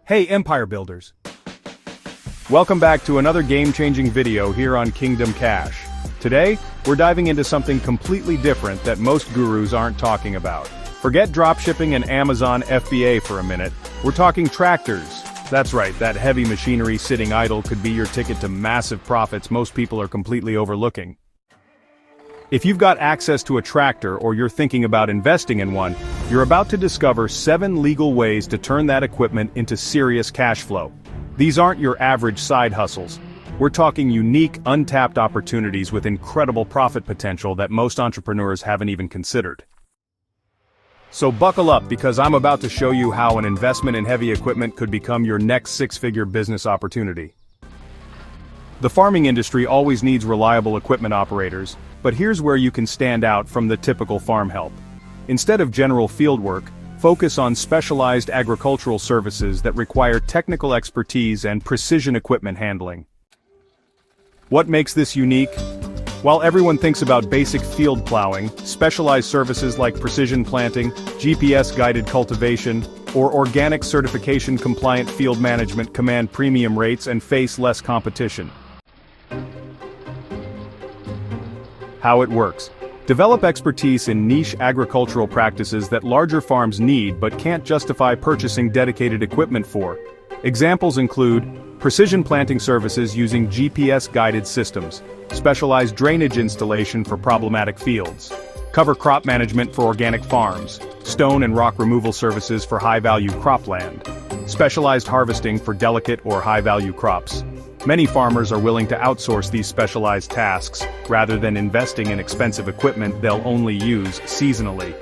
Hey Empire Builders! Welcome back to another game-changing video here on Kingdom Cash. Today, we're diving into something completely different that most gurus aren't talking about. Forget dropshipping and Amazon FBA for a minute, we're talking tractors. That's right, that heavy machinery sitting idle could be your ticket to massive profits most people are completely overlooking. If you've got access to a tractor or you're thinking about investing in one, you're about to discover 7 legal ways to turn that equipment into serious cash flow. These aren't your average side hustles. We're talking unique, untapped opportunities with incredible profit potential that most entrepreneurs haven't even considered. So buckle up because I'm about to show you how an investment in heavy equipment could become your next six-figure business opportunity. The farming industry always needs reliable equipment operators, but here's where you can stand out from the typical farm help. Instead of general field work, focus on specialized agricultural services that require technical expertise and precision equipment handling. What makes this unique? While everyone thinks about basic field plowing, specialized services like precision planting, GPS-guided cultivation, or organic certification-compliant field management command premium rates and face less competition. How it works. Develop expertise in niche agricultural practices that larger farms need but can't justify purchasing dedicated equipment for. Examples include precision planting services using GPS-guided systems, specialized drainage installation for problematic fields, cover crop management for organic farms, stone and rock removal services for high-value cropland, specialized harvesting for delicate or high-value crops. Many farmers are willing to outsource these specialized tasks, rather than investing in expensive equipment they'll only use seasonally.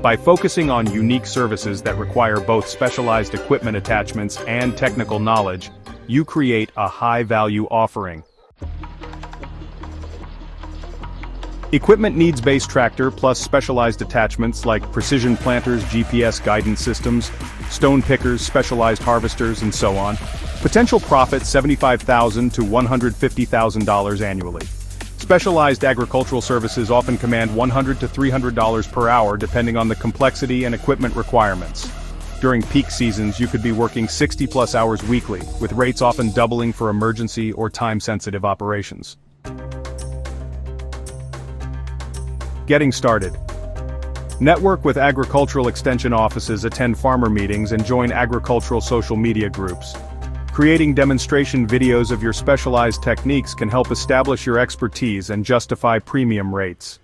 By focusing on unique services that require both specialized equipment attachments and technical knowledge, you create a high-value offering. Equipment needs-based tractor plus specialized attachments like precision planters, GPS guidance systems, stone pickers, specialized harvesters, and so on. Potential profit $75,000 to $150,000 annually. Specialized agricultural services often command $100 to $300 per hour depending on the complexity and equipment requirements. During peak seasons you could be working 60+ hours weekly, with rates often doubling for emergency or time-sensitive operations. Getting started. Network with agricultural extension offices, attend farmer meetings, and join agricultural social media groups. Creating demonstration videos of your specialized techniques can help establish your expertise and justify premium rates.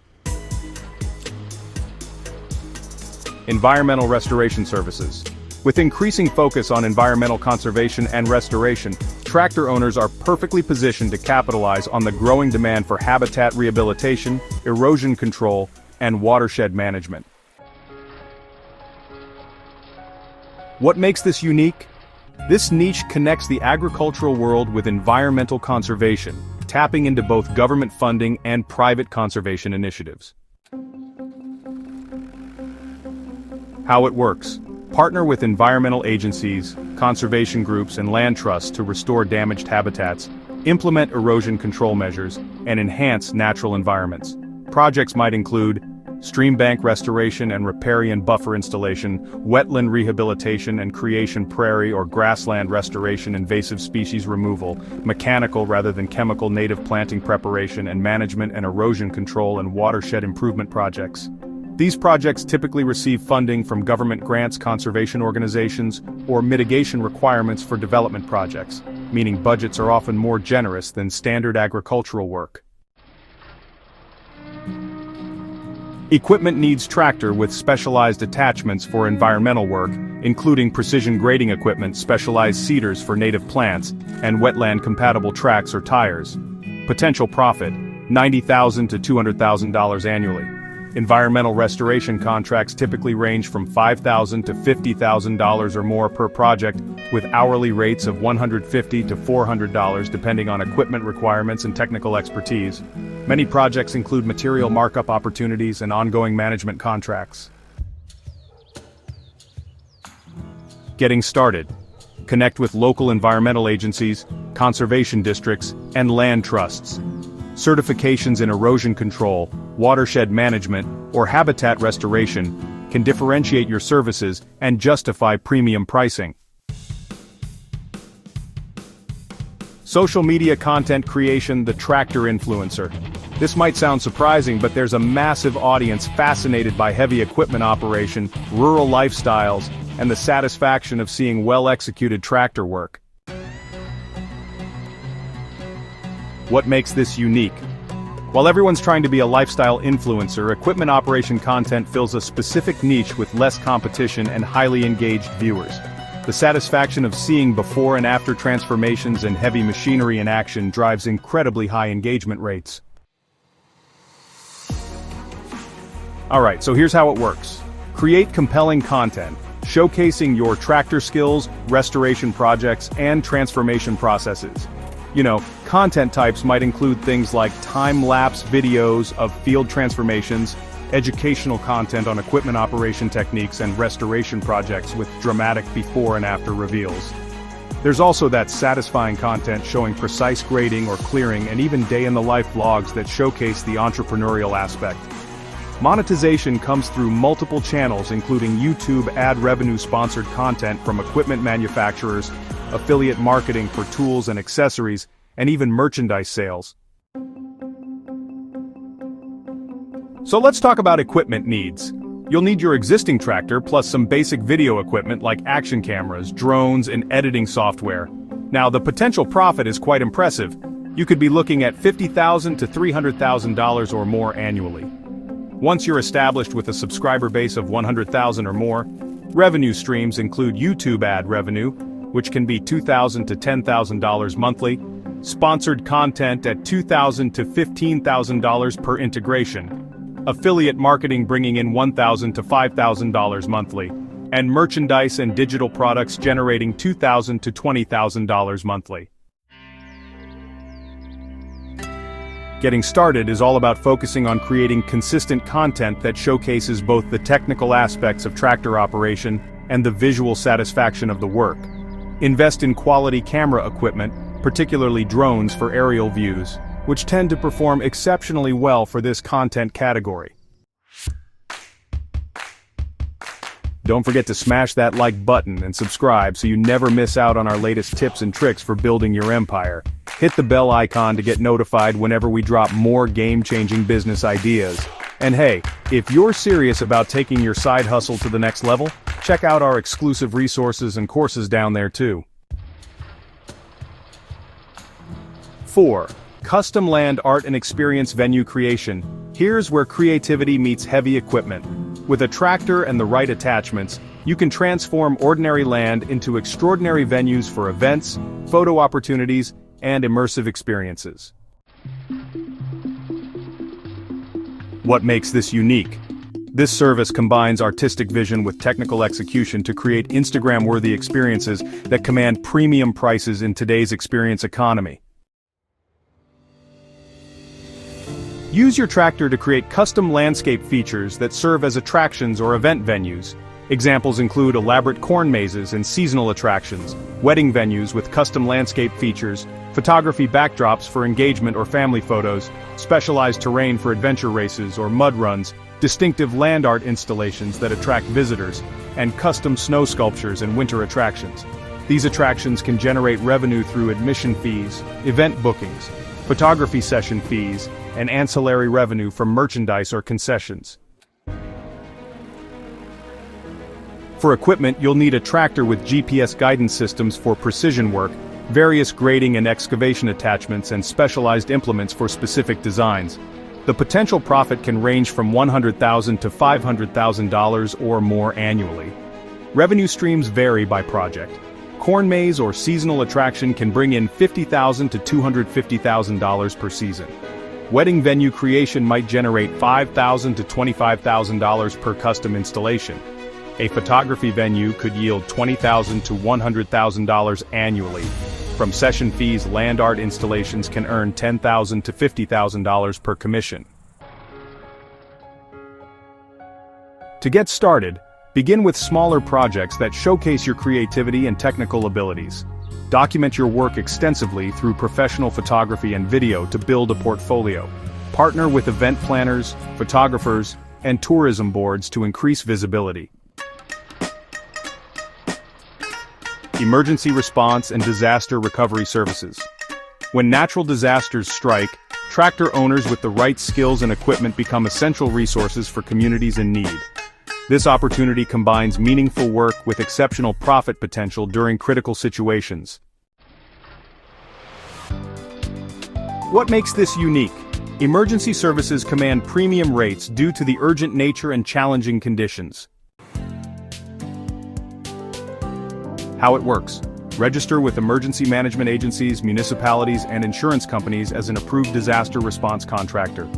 Environmental restoration services. With increasing focus on environmental conservation and restoration, tractor owners are perfectly positioned to capitalize on the growing demand for habitat rehabilitation, erosion control, and watershed management. What makes this unique? This niche connects the agricultural world with environmental conservation, tapping into both government funding and private conservation initiatives. How it works. Partner with environmental agencies, conservation groups, and land trusts to restore damaged habitats, implement erosion control measures, and enhance natural environments. Projects might include stream bank restoration and riparian buffer installation, wetland rehabilitation and creation, prairie or grassland restoration, invasive species removal, mechanical rather than chemical native planting preparation and management, and erosion control and watershed improvement projects. These projects typically receive funding from government grants, conservation organizations, or mitigation requirements for development projects, meaning budgets are often more generous than standard agricultural work. Equipment needs tractor with specialized attachments for environmental work, including precision grading equipment, specialized seeders for native plants, and wetland-compatible tracks or tires. Potential profit, $90,000 to $200,000 annually. Environmental restoration contracts typically range from $5,000 to $50,000 or more per project, with hourly rates of $150 to $400 depending on equipment requirements and technical expertise. Many projects include material markup opportunities and ongoing management contracts. Getting started. Connect with local environmental agencies, conservation districts, and land trusts. Certifications in erosion control, watershed management, or habitat restoration can differentiate your services and justify premium pricing. Social media content creation, the tractor influencer. This might sound surprising, but there's a massive audience fascinated by heavy equipment operation, rural lifestyles, and the satisfaction of seeing well-executed tractor work. What makes this unique? While everyone's trying to be a lifestyle influencer, equipment operation content fills a specific niche with less competition and highly engaged viewers. The satisfaction of seeing before and after transformations and heavy machinery in action drives incredibly high engagement rates. Alright, so here's how it works. Create compelling content, showcasing your tractor skills, restoration projects, and transformation processes. Content types might include things like time-lapse videos of field transformations, educational content on equipment operation techniques and restoration projects with dramatic before and after reveals. There's also that satisfying content showing precise grading or clearing and even day-in-the-life vlogs that showcase the entrepreneurial aspect. Monetization comes through multiple channels including YouTube ad revenue sponsored content from equipment manufacturers, affiliate marketing for tools and accessories, and even merchandise sales. So let's talk about equipment needs. You'll need your existing tractor plus some basic video equipment like action cameras, drones, and editing software. Now, the potential profit is quite impressive. You could be looking at $50,000 to $300,000 or more annually. Once you're established with a subscriber base of 100,000 or more, revenue streams include YouTube ad revenue, which can be $2,000 to $10,000 monthly, sponsored content at $2,000 to $15,000 per integration, affiliate marketing bringing in $1,000 to $5,000 monthly, and merchandise and digital products generating $2,000 to $20,000 monthly. Getting started is all about focusing on creating consistent content that showcases both the technical aspects of tractor operation and the visual satisfaction of the work. Invest in quality camera equipment, particularly drones for aerial views, which tend to perform exceptionally well for this content category. Don't forget to smash that like button and subscribe so you never miss out on our latest tips and tricks for building your empire. Hit the bell icon to get notified whenever we drop more game-changing business ideas. And hey, if you're serious about taking your side hustle to the next level, check out our exclusive resources and courses down there too. 4. Custom land art and experience venue creation. Here's where creativity meets heavy equipment. With a tractor and the right attachments, you can transform ordinary land into extraordinary venues for events, photo opportunities, and immersive experiences. What makes this unique? This service combines artistic vision with technical execution to create Instagram-worthy experiences that command premium prices in today's experience economy. Use your tractor to create custom landscape features that serve as attractions or event venues. Examples include elaborate corn mazes and seasonal attractions, wedding venues with custom landscape features, photography backdrops for engagement or family photos, specialized terrain for adventure races or mud runs, distinctive land art installations that attract visitors, and custom snow sculptures and winter attractions. These attractions can generate revenue through admission fees, event bookings, photography session fees, and ancillary revenue from merchandise or concessions. For equipment, you'll need a tractor with GPS guidance systems for precision work, various grading and excavation attachments, and specialized implements for specific designs. The potential profit can range from $100,000 to $500,000 or more annually. Revenue streams vary by project. Corn maze or seasonal attraction can bring in $50,000 to $250,000 per season. Wedding venue creation might generate $5,000 to $25,000 per custom installation. A photography venue could yield $20,000 to $100,000 annually. From session fees, land art installations can earn $10,000 to $50,000 per commission. To get started, begin with smaller projects that showcase your creativity and technical abilities. Document your work extensively through professional photography and video to build a portfolio. Partner with event planners, photographers, and tourism boards to increase visibility. Emergency response and disaster recovery services. When natural disasters strike, tractor owners with the right skills and equipment become essential resources for communities in need. This opportunity combines meaningful work with exceptional profit potential during critical situations. What makes this unique? Emergency services command premium rates due to the urgent nature and challenging conditions. How it works. Register with emergency management agencies, municipalities, and insurance companies as an approved disaster response contractor.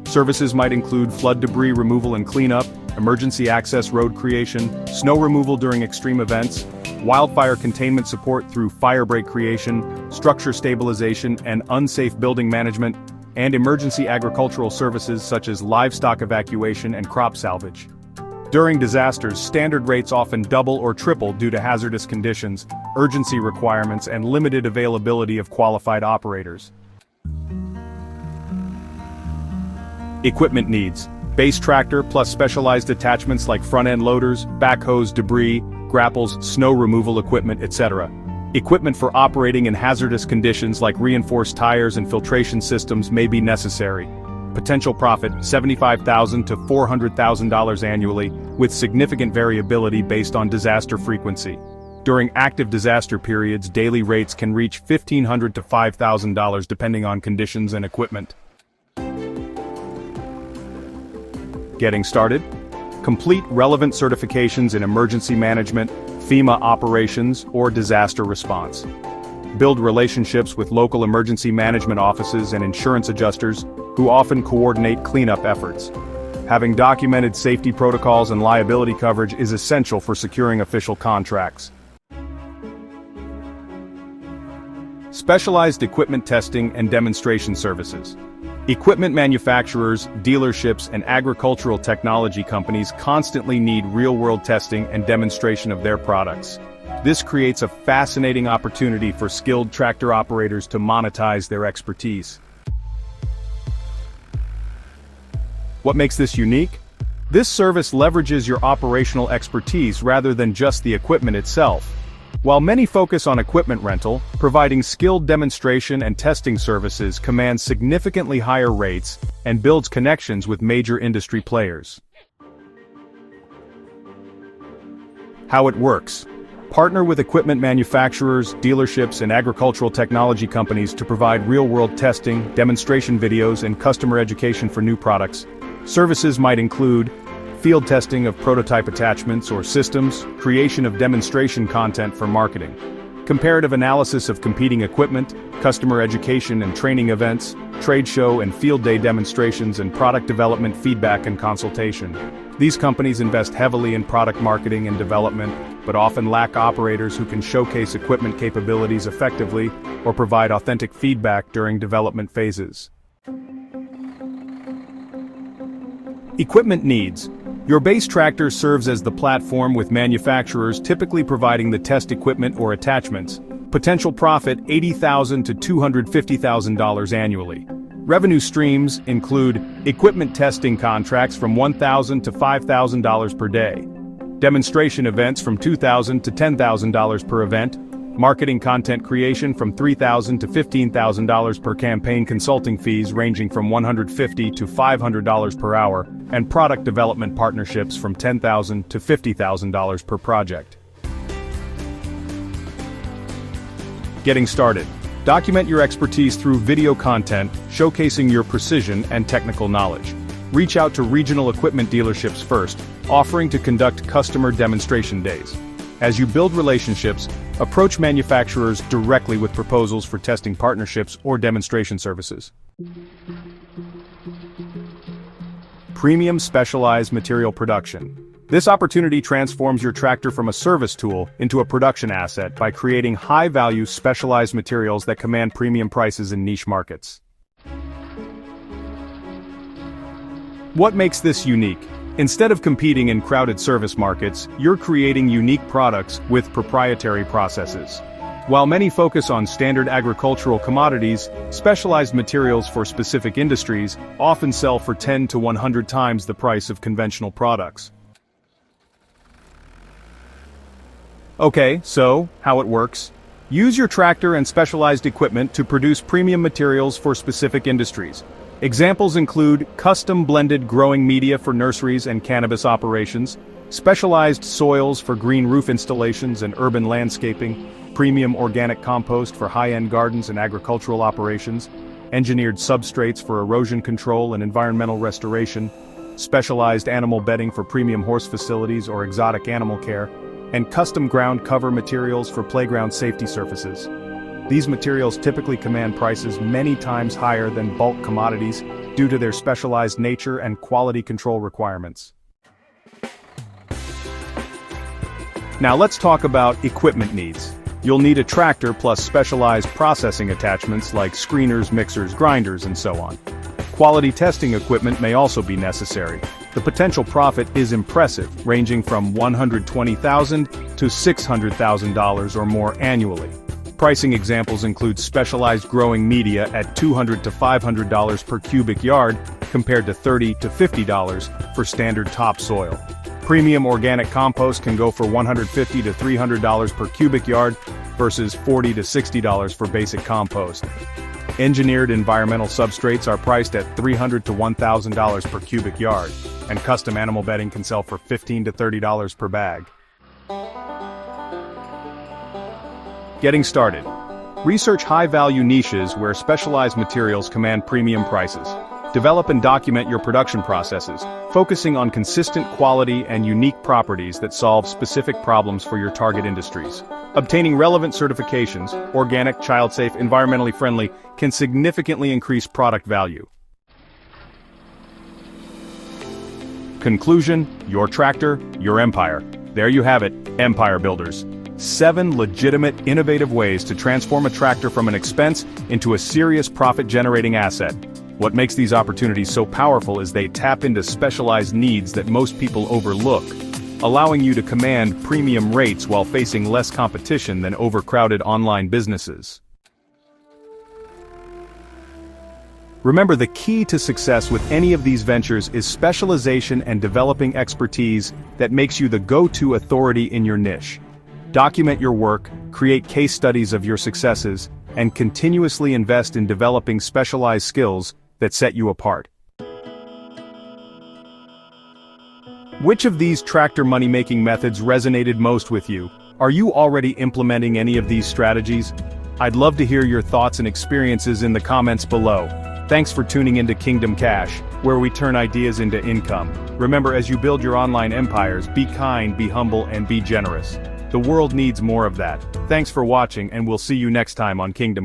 Services might include flood debris removal and cleanup, emergency access road creation, snow removal during extreme events, wildfire containment support through firebreak creation, structure stabilization and unsafe building management, and emergency agricultural services such as livestock evacuation and crop salvage. During disasters, standard rates often double or triple due to hazardous conditions, urgency requirements, and limited availability of qualified operators. Equipment needs. Base tractor plus specialized attachments like front-end loaders, backhoes, debris, grapples, snow removal equipment, etc. Equipment for operating in hazardous conditions like reinforced tires and filtration systems may be necessary. Potential profit, $75,000 to $400,000 annually, with significant variability based on disaster frequency. During active disaster periods, daily rates can reach $1,500 to $5,000 depending on conditions and equipment. Getting started? Complete relevant certifications in emergency management, FEMA operations, or disaster response. Build relationships with local emergency management offices and insurance adjusters, who often coordinate cleanup efforts. Having documented safety protocols and liability coverage is essential for securing official contracts. Specialized equipment testing and demonstration services. Equipment manufacturers, dealerships, and agricultural technology companies constantly need real-world testing and demonstration of their products. This creates a fascinating opportunity for skilled tractor operators to monetize their expertise. What makes this unique? This service leverages your operational expertise rather than just the equipment itself. While many focus on equipment rental, providing skilled demonstration and testing services commands significantly higher rates and builds connections with major industry players. How it works. Partner with equipment manufacturers, dealerships, and agricultural technology companies to provide real-world testing, demonstration videos, and customer education for new products. Services might include field testing of prototype attachments or systems, creation of demonstration content for marketing, comparative analysis of competing equipment, customer education and training events, trade show and field day demonstrations, and product development feedback and consultation. These companies invest heavily in product marketing and development, but often lack operators who can showcase equipment capabilities effectively or provide authentic feedback during development phases. Equipment needs. Your base tractor serves as the platform, with manufacturers typically providing the test equipment or attachments. Potential profit, $80,000 to $250,000 annually. Revenue streams include equipment testing contracts from $1,000 to $5,000 per day. Demonstration events from $2,000 to $10,000 per event. Marketing content creation from $3,000 to $15,000 per campaign. Consulting fees ranging from $150 to $500 per hour, and product development partnerships from $10,000 to $50,000 per project. Getting started. Document your expertise through video content showcasing your precision and technical knowledge. Reach out to regional equipment dealerships first, offering to conduct customer demonstration days. As you build relationships, approach manufacturers directly with proposals for testing partnerships or demonstration services. Premium specialized material production. This opportunity transforms your tractor from a service tool into a production asset by creating high-value specialized materials that command premium prices in niche markets. What makes this unique? Instead of competing in crowded service markets, you're creating unique products with proprietary processes. While many focus on standard agricultural commodities, specialized materials for specific industries often sell for 10 to 100 times the price of conventional products. Okay, so, how it works? Use your tractor and specialized equipment to produce premium materials for specific industries. Examples include custom blended growing media for nurseries and cannabis operations, specialized soils for green roof installations and urban landscaping, premium organic compost for high-end gardens and agricultural operations, engineered substrates for erosion control and environmental restoration, specialized animal bedding for premium horse facilities or exotic animal care, and custom ground cover materials for playground safety surfaces. These materials typically command prices many times higher than bulk commodities due to their specialized nature and quality control requirements. Now let's talk about equipment needs. You'll need a tractor plus specialized processing attachments like screeners, mixers, grinders, and so on. Quality testing equipment may also be necessary. The potential profit is impressive, ranging from $120,000 to $600,000 or more annually. Pricing examples include specialized growing media at $200 to $500 per cubic yard, compared to $30 to $50 for standard topsoil. Premium organic compost can go for $150 to $300 per cubic yard versus $40 to $60 for basic compost. Engineered environmental substrates are priced at $300 to $1,000 per cubic yard, and custom animal bedding can sell for $15 to $30 per bag. Getting started. Research high-value niches where specialized materials command premium prices. Develop and document your production processes, focusing on consistent quality and unique properties that solve specific problems for your target industries. Obtaining relevant certifications, organic, child-safe, environmentally friendly, can significantly increase product value. Conclusion: your tractor, your empire. There you have it, Empire Builders. 7 legitimate, innovative ways to transform a tractor from an expense into a serious profit-generating asset. What makes these opportunities so powerful is they tap into specialized needs that most people overlook, allowing you to command premium rates while facing less competition than overcrowded online businesses. Remember, the key to success with any of these ventures is specialization and developing expertise that makes you the go-to authority in your niche. Document your work, create case studies of your successes, and continuously invest in developing specialized skills that set you apart. Which of these tractor money-making methods resonated most with you? Are you already implementing any of these strategies? I'd love to hear your thoughts and experiences in the comments below. Thanks for tuning into Kingdom Cash, where we turn ideas into income. Remember, as you build your online empires, be kind, be humble, and be generous. The world needs more of that. Thanks for watching, and we'll see you next time on Kingdom Cash.